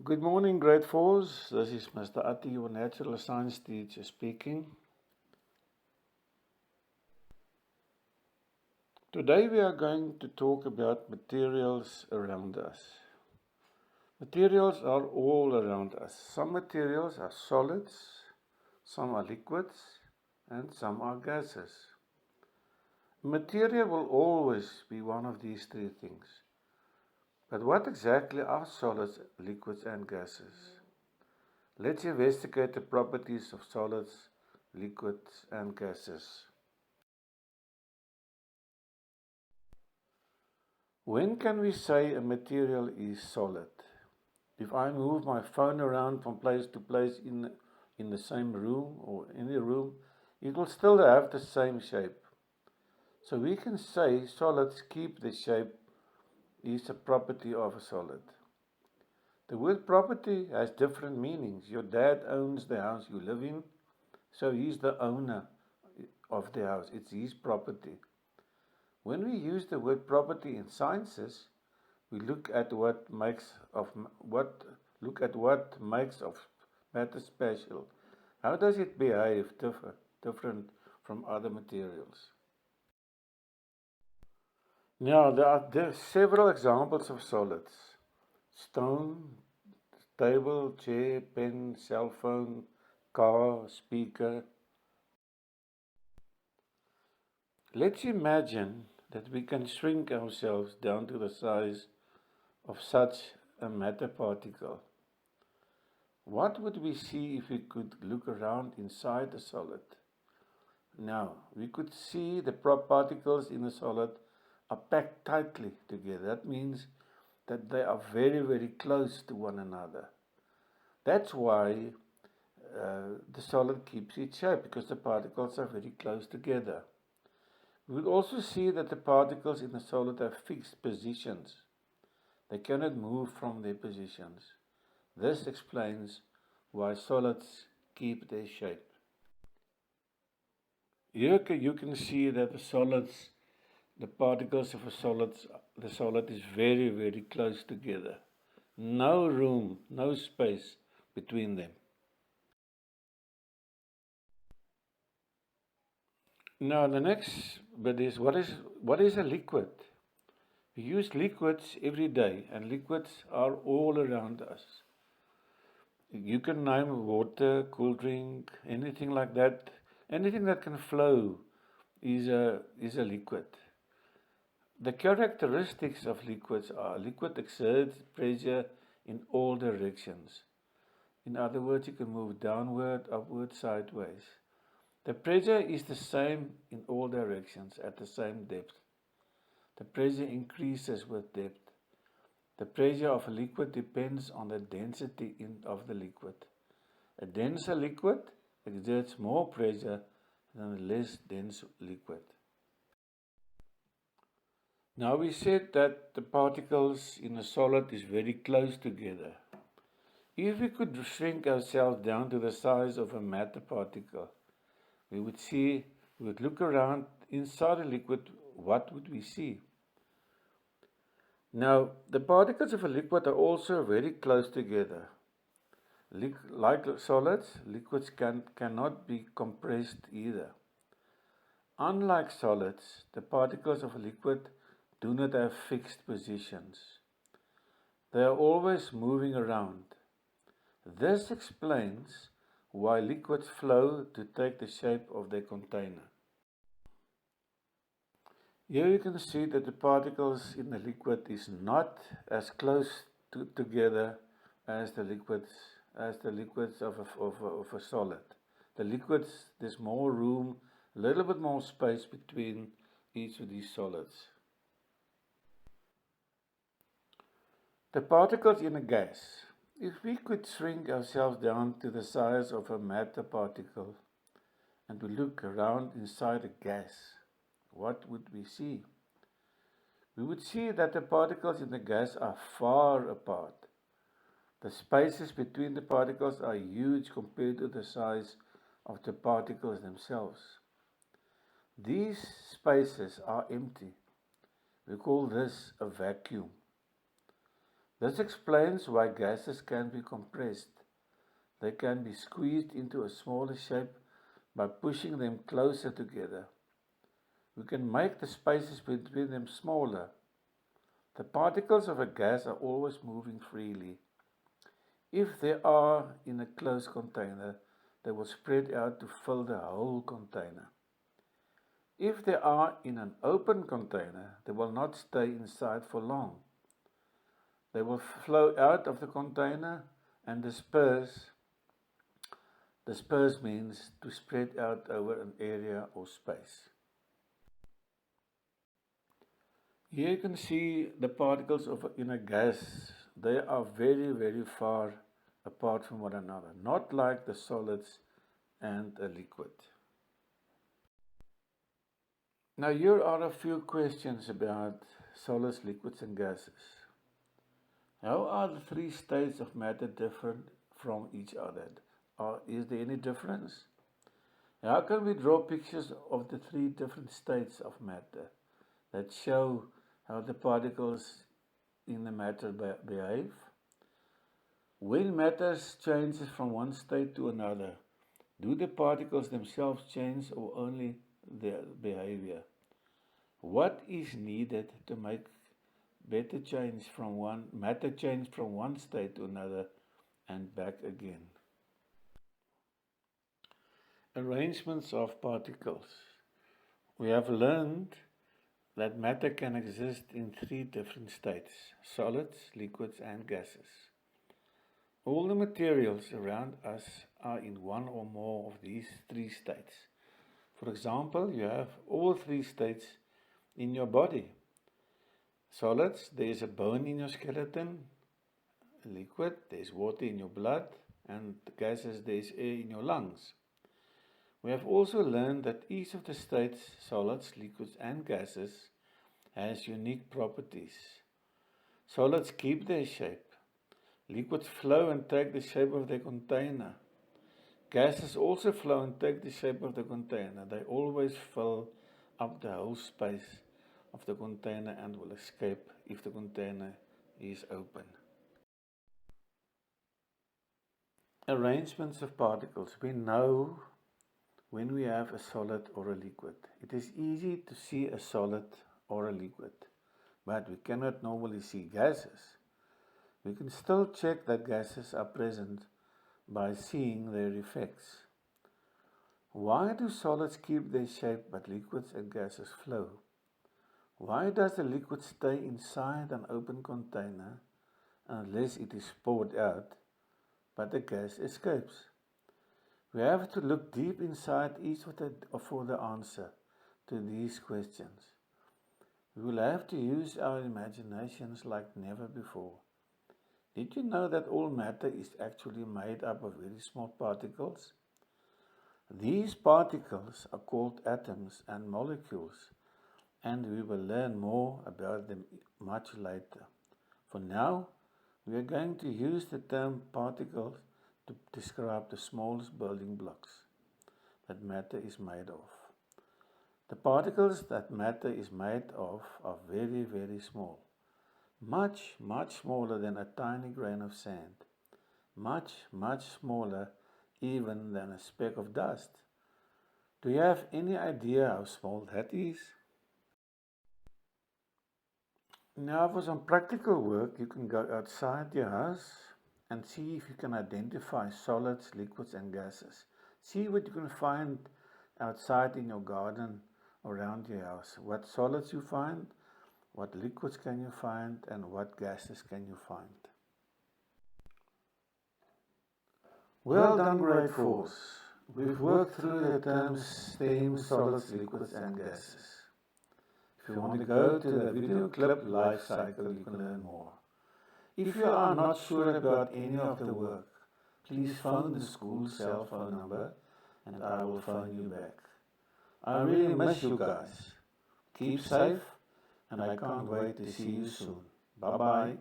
Good morning, grade fours. This is Mr. Ati, your natural science teacher speaking. Today we are going to talk about materials around us. Materials are all around us. Some materials are solids, some are liquids, and some are gases. Material will always be one of these three things. But what exactly are solids, liquids, and gases? Let's investigate the properties of solids, liquids, and gases. When can we say a material is solid? If I move my phone around from place to place in the same room or any room, it will still have the same shape. So we can say solids keep the shape is a property of a solid. The word property has different meanings. Your dad owns the house you live in, so he's the owner of the house. It's his property. When we use the word property in sciences, we look at what makes of matter special. How does it behave different from other materials? Now there are several examples of solids: stone, table, chair, pen, cell phone, car, speaker. Let's imagine that we can shrink ourselves down to the size of such a matter particle. What would we see if we could look around inside a solid? Now, we could see the particles in a solid are packed tightly together. That means that they are very, very close to one another. That's why the solid keeps its shape, because the particles are very close together. We would also see that the particles in the solid have fixed positions. They cannot move from their positions. This explains why solids keep their shape. Here you can see that the particles of the solid is very, very close together. No room, no space between them. Now the next bit is what is a liquid? We use liquids every day, and liquids are all around us. You can name water, cool drink, anything like that. Anything that can flow is a liquid. The characteristics of liquids are liquid exerts pressure in all directions. In other words, you can move downward, upward, sideways. The pressure is the same in all directions at the same depth. The pressure increases with depth. The pressure of a liquid depends on the density of the liquid. A denser liquid exerts more pressure than a less dense liquid. Now we said that the particles in a solid is very close together. If we could shrink ourselves down to the size of a matter particle, we would look around inside a liquid, what would we see? Now, the particles of a liquid are also very close together. Like solids, liquids cannot be compressed either. Unlike solids, the particles of a liquid do not have fixed positions. They are always moving around. This explains why liquids flow to take the shape of their container. Here you can see that the particles in the liquid is not as close together as the liquids of a solid. The liquids, there's more room, a little bit more space between each of these solids. The particles in a gas. If we could shrink ourselves down to the size of a matter particle and we look around inside a gas, what would we see? We would see that the particles in the gas are far apart. The spaces between the particles are huge compared to the size of the particles themselves. These spaces are empty. We call this a vacuum. This explains why gases can be compressed. They can be squeezed into a smaller shape by pushing them closer together. We can make the spaces between them smaller. The particles of a gas are always moving freely. If they are in a closed container, they will spread out to fill the whole container. If they are in an open container, they will not stay inside for long. They will flow out of the container and disperse. Disperse means to spread out over an area or space. Here you can see the particles in a gas. They are very, very far apart from one another, not like the solids and a liquid. Now here are a few questions about solids, liquids and gases. How are the three states of matter different from each other? Is there any difference? How can we draw pictures of the three different states of matter that show how the particles in the matter behave? When matter changes from one state to another, do the particles themselves change or only their behavior? What is needed to make matter change from one state to another and back again? Arrangements of particles. We have learned that matter can exist in three different states: solids, liquids and gases. All the materials around us are in one or more of these three states. For example, you have all three states in your body. Solids, there is a bone in your skeleton. Liquid, there is water in your blood. And gases, there is air in your lungs. We have also learned that each of the states, solids, liquids and gases, has unique properties. Solids keep their shape. Liquids flow and take the shape of their container. Gases also flow and take the shape of the container. They always fill up the whole space of the container and will escape if the container is open. Arrangements of particles. We know when we have a solid or a liquid. It is easy to see a solid or a liquid, but we cannot normally see gases. We can still check that gases are present by seeing their effects. Why do solids keep their shape but liquids and gases flow? Why does the liquid stay inside an open container unless it is poured out, but the gas escapes? We have to look deep inside each for the answer to these questions. We will have to use our imaginations like never before. Did you know that all matter is actually made up of very small particles? These particles are called atoms and molecules, and we will learn more about them much later. For now, we are going to use the term particles to describe the smallest building blocks that matter is made of. The particles that matter is made of are very, very small. Much, much smaller than a tiny grain of sand. Much, much smaller even than a speck of dust. Do you have any idea how small that is? Now for some practical work, you can go outside your house and see if you can identify solids, liquids and gases. See what you can find outside in your garden around your house. What solids you find, what liquids can you find, and what gases can you find. Well done, grade 4s. We've worked through the terms STEM, solids, liquids and gases. If you want to go to the video clip life cycle, you can learn more. If you are not sure about any of the work, please phone the school cell phone number and I will phone you back. I really miss you guys. Keep safe and I can't wait to see you soon. Bye bye.